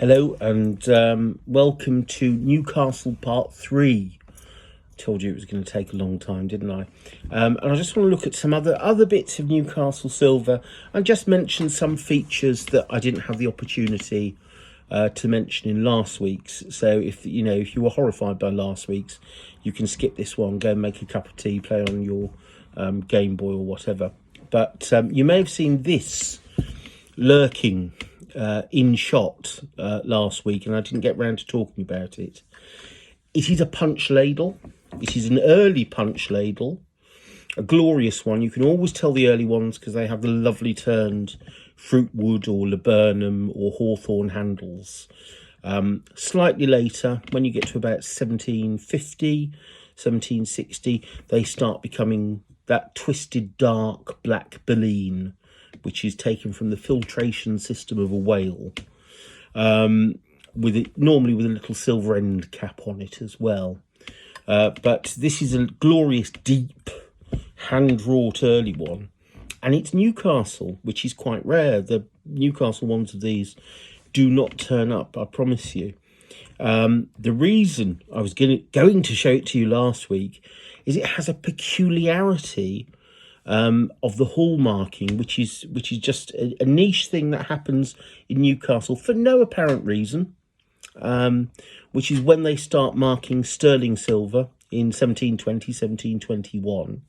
Hello and welcome to Newcastle Part 3. Told you it was going to take a long time, didn't I? And I just want to look at some other bits of Newcastle silver and just mention some features that I didn't have the opportunity to mention in last week's. So if you were horrified by last week's, you can skip this one, go and make a cup of tea, play on your Game Boy or whatever. But you may have seen this lurking in shot last week, and I didn't get round to talking about it. It is a punch ladle. It is an early punch ladle, a glorious one. You can always tell the early ones because they have the lovely turned fruit wood or laburnum or hawthorn handles. Slightly later, when you get to about 1750, 1760, they start becoming that twisted dark black baleen, which is taken from the filtration system of a whale, normally with a little silver end cap on it as well. But this is a glorious, deep, hand-wrought early one. And it's Newcastle, which is quite rare. The Newcastle ones of these do not turn up, I promise you. The reason I was going to show it to you last week is it has a peculiarity of the hallmarking, which is just a niche thing that happens in Newcastle for no apparent reason, which is when they start marking sterling silver in 1720, 1721.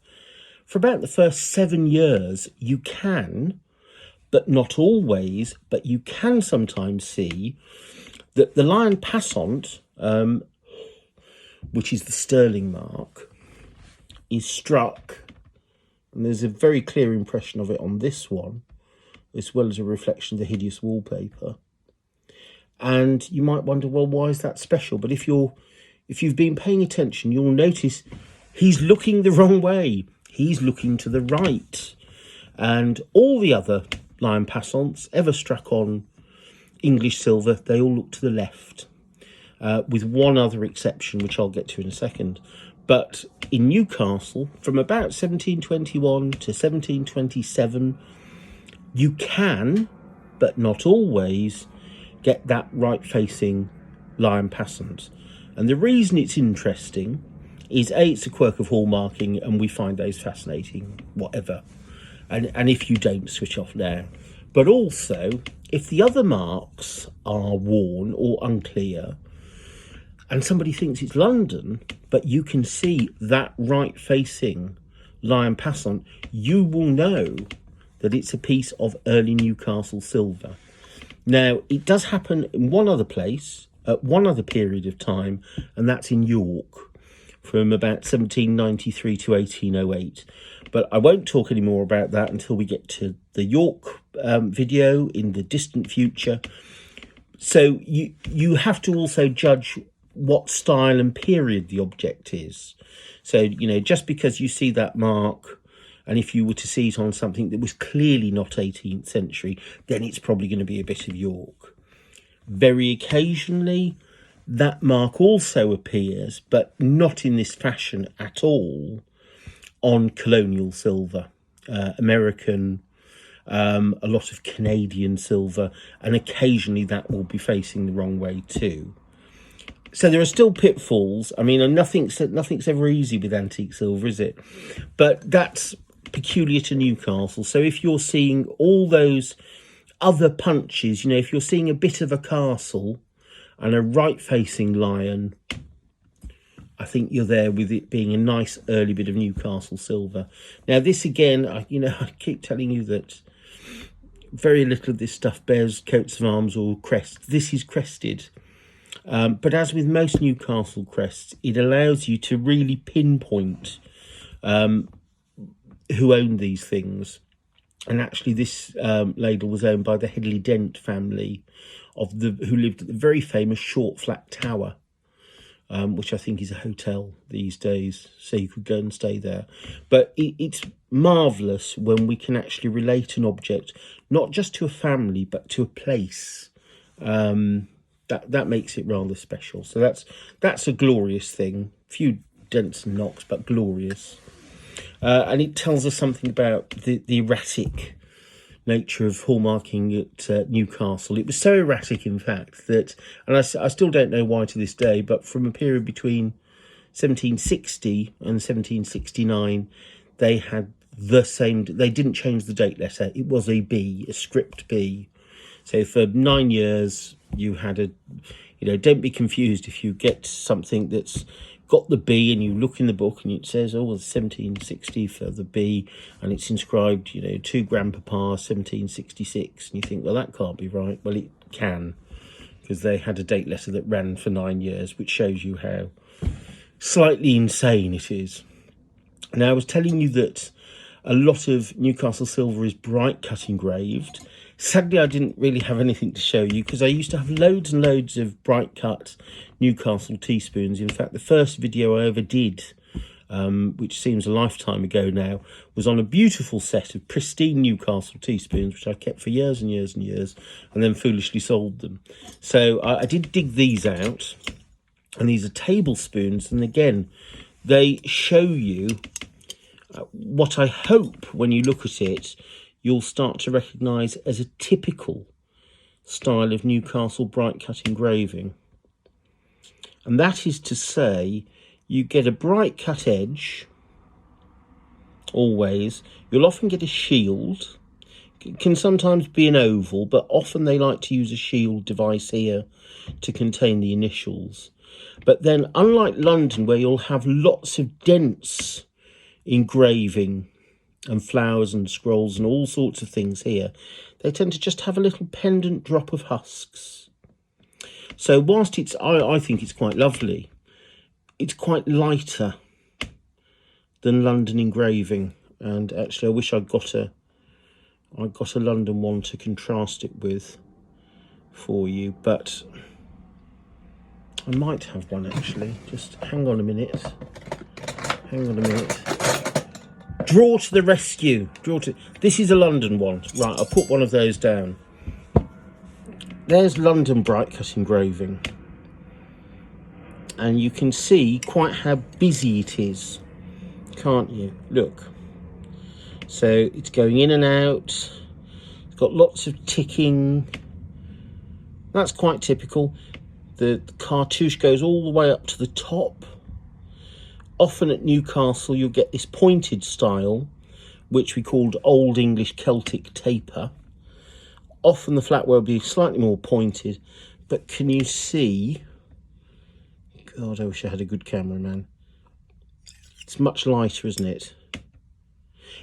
For about the first 7 years, you can, but not always, but you can sometimes see that the lion passant, which is the sterling mark, is struck. And there's a very clear impression of it on this one, as well as a reflection of the hideous wallpaper. And you might wonder, well, why is that special? But if you've been paying attention, you'll notice he's looking the wrong way. He's looking to the right. And all the other lion passants ever struck on English silver, they all look to the left, with one other exception, which I'll get to in a second. But in Newcastle, from about 1721 to 1727, you can, but not always, get that right-facing lion passant. And the reason it's interesting is, A, it's a quirk of hallmarking, and we find those fascinating, whatever. And if you don't, switch off now. But also, if the other marks are worn or unclear, and somebody thinks it's London, but you can see that right-facing lion passant, you will know that it's a piece of early Newcastle silver. Now, it does happen in one other place, at one other period of time, and that's in York, from about 1793 to 1808. But I won't talk any more about that until we get to the York video in the distant future. So you have to also judge what style and period the object is. So, just because you see that mark, and if you were to see it on something that was clearly not 18th century, then it's probably going to be a bit of York. Very occasionally, that mark also appears, but not in this fashion at all, on colonial silver, American, a lot of Canadian silver, and occasionally that will be facing the wrong way too. So there are still pitfalls. I mean, nothing's ever easy with antique silver, is it? But that's peculiar to Newcastle. So if you're seeing all those other punches, if you're seeing a bit of a castle and a right-facing lion, I think you're there with it being a nice early bit of Newcastle silver. Now, this again, I keep telling you that very little of this stuff bears coats of arms or crests. This is crested. But as with most Newcastle crests, it allows you to really pinpoint who owned these things. And actually, this ladle was owned by the Headley Dent family, who lived at the very famous Short Flat Tower, which I think is a hotel these days, so you could go and stay there. But it's marvellous when we can actually relate an object, not just to a family, but to a place. That makes it rather special. So that's a glorious thing. Few dents and knocks, but glorious. And it tells us something about the erratic nature of hallmarking at Newcastle. It was so erratic, in fact, that, and I still don't know why to this day, but from a period between 1760 and 1769, they had the same, they didn't change the date letter. It was a B, a script B. So for 9 years, you had a, don't be confused if you get something that's got the B and you look in the book and it says, oh, well, 1760 for the B, and it's inscribed, to Grandpapa, 1766. And you think, well, that can't be right. Well, it can, because they had a date letter that ran for 9 years, which shows you how slightly insane it is. Now, I was telling you that a lot of Newcastle silver is bright cut engraved. Sadly, I didn't really have anything to show you because I used to have loads and loads of bright cut Newcastle teaspoons. In fact, the first video I ever did, which seems a lifetime ago now, was on a beautiful set of pristine Newcastle teaspoons, which I kept for years and years and years, and then foolishly sold them. So I did dig these out, and these are tablespoons, and again, they show you what I hope when you look at it, you'll start to recognise as a typical style of Newcastle bright cut engraving. And that is to say, you get a bright cut edge, always. You'll often get a shield. It can sometimes be an oval, but often they like to use a shield device here to contain the initials. But then, unlike London, where you'll have lots of dense engraving and flowers and scrolls and all sorts of things here, they tend to just have a little pendant drop of husks. So whilst it's, I think it's quite lovely, it's quite lighter than London engraving. And actually, I wish I got a London one to contrast it with for you, but I might have one actually. Just hang on a minute. Hang on a minute. Draw to the rescue. This is a London one. Right, I'll put one of those down. There's London bright cut engraving. And you can see quite how busy it is, can't you? Look. So it's going in and out. It's got lots of ticking. That's quite typical. The cartouche goes all the way up to the top. Often at Newcastle, you'll get this pointed style, which we called Old English Celtic taper. Often the flatware will be slightly more pointed, but can you see? God, I wish I had a good cameraman. It's much lighter, isn't it?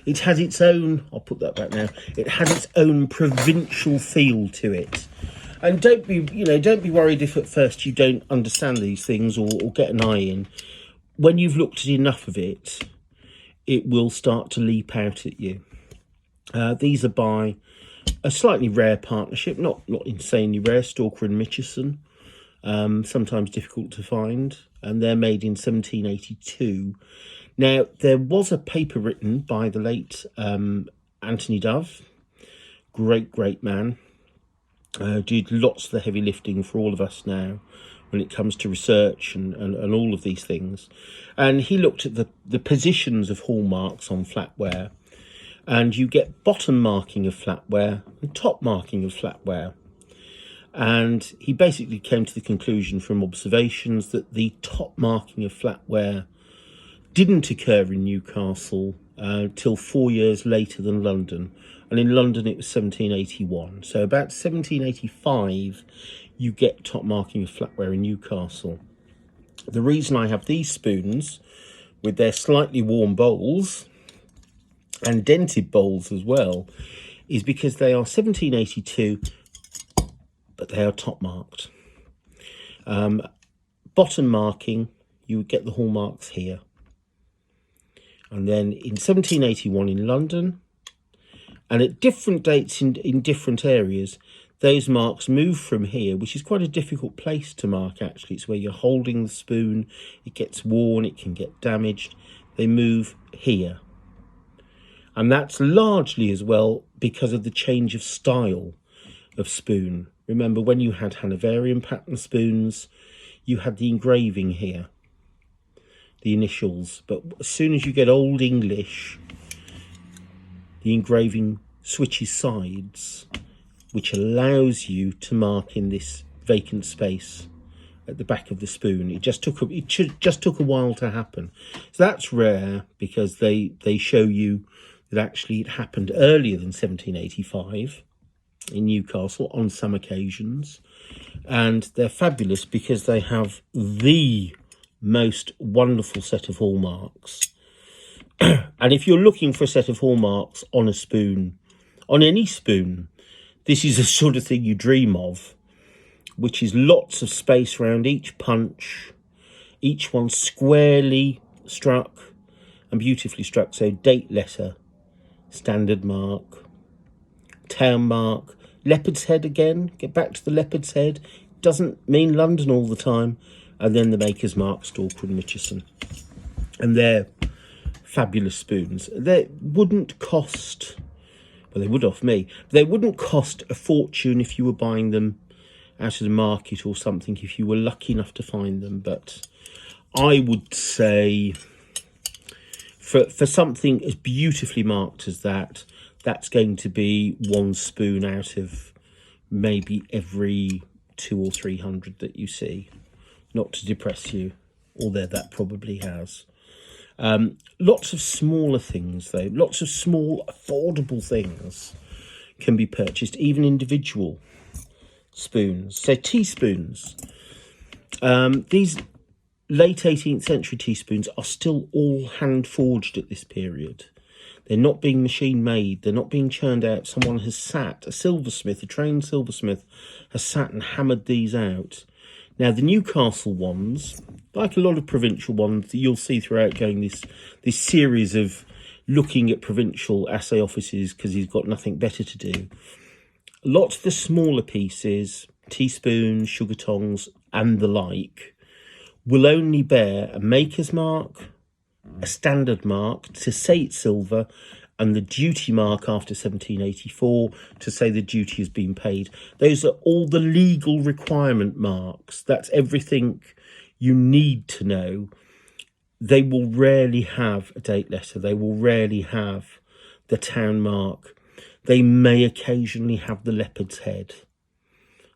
It has its own, I'll put that back now, it has its own provincial feel to it. And don't be worried if at first you don't understand these things or get an eye in. When you've looked at enough of it, it will start to leap out at you. These are by a slightly rare partnership, not insanely rare, Stalker and Mitchison. Sometimes difficult to find, and they're made in 1782. Now, there was a paper written by the late Anthony Dove, great man, did lots of the heavy lifting for all of us now when it comes to research and all of these things. And he looked at the positions of hallmarks on flatware, and you get bottom marking of flatware and top marking of flatware. And he basically came to the conclusion from observations that the top marking of flatware didn't occur in Newcastle till 4 years later than London. And in London, it was 1781. So about 1785, you get top marking of flatware in Newcastle. The reason I have these spoons with their slightly worn bowls and dented bowls as well is because they are 1782, but they are top marked. Bottom marking, you would get the hallmarks here. And then in 1781 in London, and at different dates in different areas, those marks move from here, which is quite a difficult place to mark actually. It's where you're holding the spoon, it gets worn, it can get damaged. They move here. And that's largely as well because of the change of style of spoon. Remember, when you had Hanoverian pattern spoons, you had the engraving here, the initials. But as soon as you get Old English, the engraving switches sides, which allows you to mark in this vacant space at the back of the spoon. It just took a while to happen. So that's rare, because they show you that actually it happened earlier than 1785 in Newcastle on some occasions. And they're fabulous because they have the most wonderful set of hallmarks. And if you're looking for a set of hallmarks on a spoon, on any spoon, this is the sort of thing you dream of, which is lots of space around each punch, each one squarely struck and beautifully struck. So date letter, standard mark, town mark, leopard's head again, get back to the leopard's head, doesn't mean London all the time, and then the maker's mark, Stalker and Mitchison. And they're fabulous spoons. They wouldn't cost, well, they would off me, they wouldn't cost a fortune if you were buying them out of the market or something, if you were lucky enough to find them. But I would say for something as beautifully marked as that, that's going to be one spoon out of maybe every 200 or 300 that you see. Not to depress you, although that probably has. Lots of smaller things though, lots of small affordable things can be purchased, even individual spoons. So teaspoons, these late 18th century teaspoons are still all hand forged at this period. They're not being machine made, they're not being churned out. Someone has sat, a silversmith, a trained silversmith has sat and hammered these out. Now the Newcastle ones, like a lot of provincial ones that you'll see throughout going this series of looking at provincial assay offices because he's got nothing better to do. Lots of the smaller pieces, teaspoons, sugar tongs and the like, will only bear a maker's mark, a standard mark to say it's silver, and the duty mark after 1784 to say the duty has been paid. Those are all the legal requirement marks. That's everything you need to know. They will rarely have a date letter. They will rarely have the town mark. They may occasionally have the leopard's head.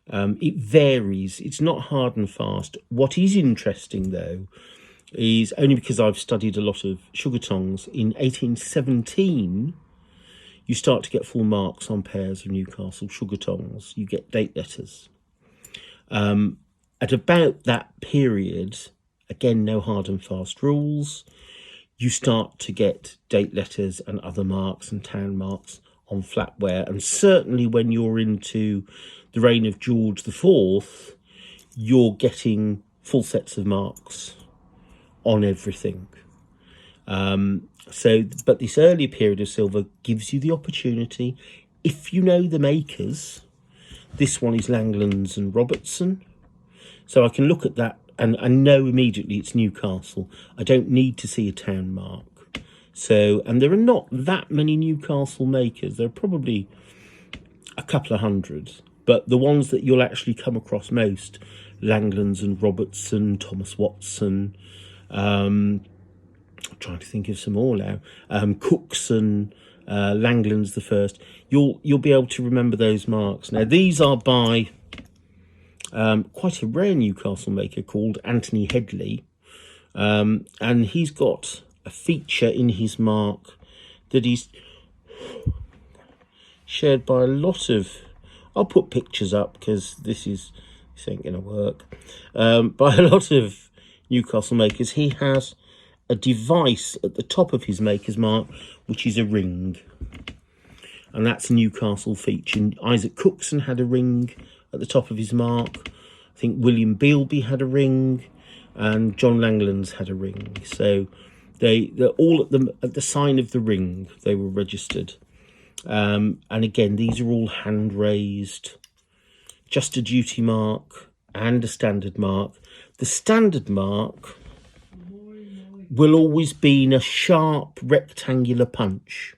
It varies. It's not hard and fast. What is interesting, though, is only because I've studied a lot of sugar tongs, in 1817, you start to get full marks on pairs of Newcastle sugar tongs. You get date letters. At about that period, again, no hard and fast rules, you start to get date letters and other marks and town marks on flatware. And certainly when you're into the reign of George IV, you're getting full sets of marks on everything. But this early period of silver gives you the opportunity, if you know the makers. This one is Langlands and Robertson, so I can look at that and I know immediately it's Newcastle. I don't need to see a town mark. So, and there are not that many Newcastle makers. There are probably a couple of hundred, but the ones that you'll actually come across most, Langlands and Robertson, Thomas Watson, I'm trying to think of some more now, Cookson, Langlands the first, you'll be able to remember those marks. Now these are by quite a rare Newcastle maker called Anthony Headley, and he's got a feature in his mark that is shared by a lot of, I'll put pictures up because this ain't gonna work, by a lot of Newcastle makers. He has a device at the top of his maker's mark which is a ring, and that's a Newcastle feature. Isaac Cookson had a ring at the top of his mark. I think William Bealby had a ring, and John Langlands had a ring. So they're all at the sign of the ring they were registered. And again, these are all hand raised, just a duty mark and a standard mark. The standard mark will always be in a sharp rectangular punch,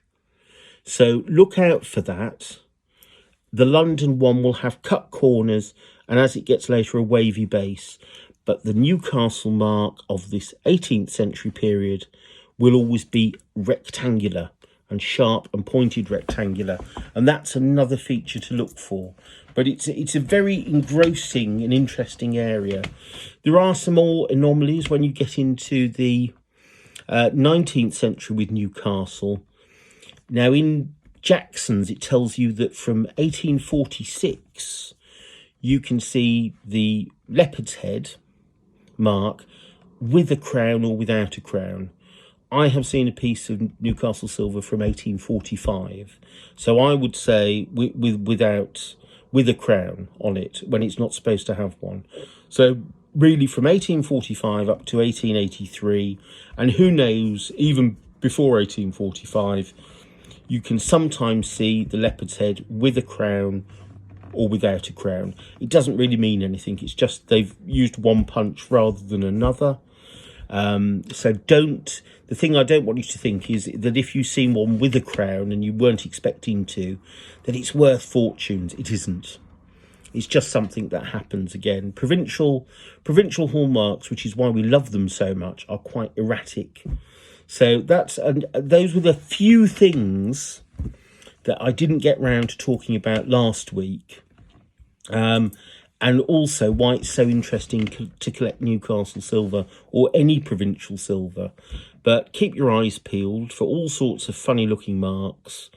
so look out for that. The London one will have cut corners, and as it gets later, a wavy base. But the Newcastle mark of this 18th century period will always be rectangular, and sharp and pointed rectangular, and that's another feature to look for. But it's a very engrossing and interesting area. There are some more anomalies when you get into the 19th century with Newcastle. Now in Jackson's it tells you that from 1846 you can see the leopard's head mark with a crown or without a crown. I have seen a piece of Newcastle silver from 1845, so I would say with a crown on it when it's not supposed to have one. So really from 1845 up to 1883, and who knows, even before 1845, you can sometimes see the leopard's head with a crown or without a crown. It doesn't really mean anything. It's just they've used one punch rather than another. So the thing I don't want you to think is that if you've seen one with a crown and you weren't expecting to, that it's worth fortunes. It isn't. It's just something that happens. Again, provincial hallmarks, which is why we love them so much, are quite erratic. So those were the few things that I didn't get round to talking about last week. And also why it's so interesting to collect Newcastle silver or any provincial silver. But keep your eyes peeled for all sorts of funny looking marks.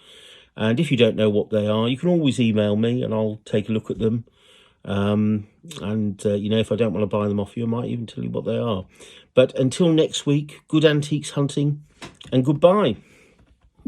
And if you don't know what they are, you can always email me and I'll take a look at them. If I don't want to buy them off you, I might even tell you what they are. But until next week, good antiques hunting and goodbye.